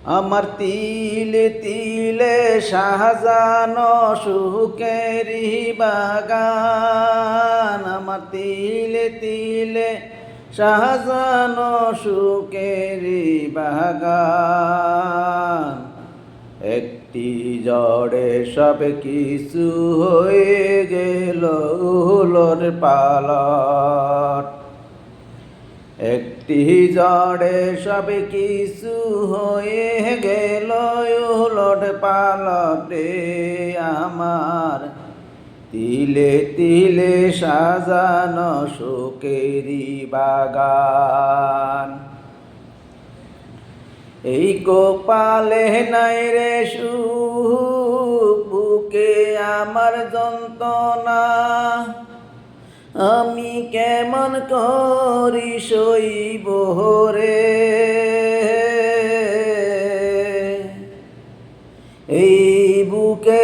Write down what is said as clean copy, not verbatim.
আমার তিলে তিলে সাজানো সুখেরি বাগান, আমার তিলে তিলে সাজানো সুখেরি বাগান। একটি ঝড়ে সব কিছু হয়ে গেল উলট পালট, একটি ঝড়ে সব কিছু হয়ে গেল উলট পালটে। আমার তিলে তিলে সাজানো সুখেরি বাগান। এই কপালে নাই রে সুখ, বুকে আমার যন্ত্রণা, আমি কেমন করি সইব রে। এই বুকে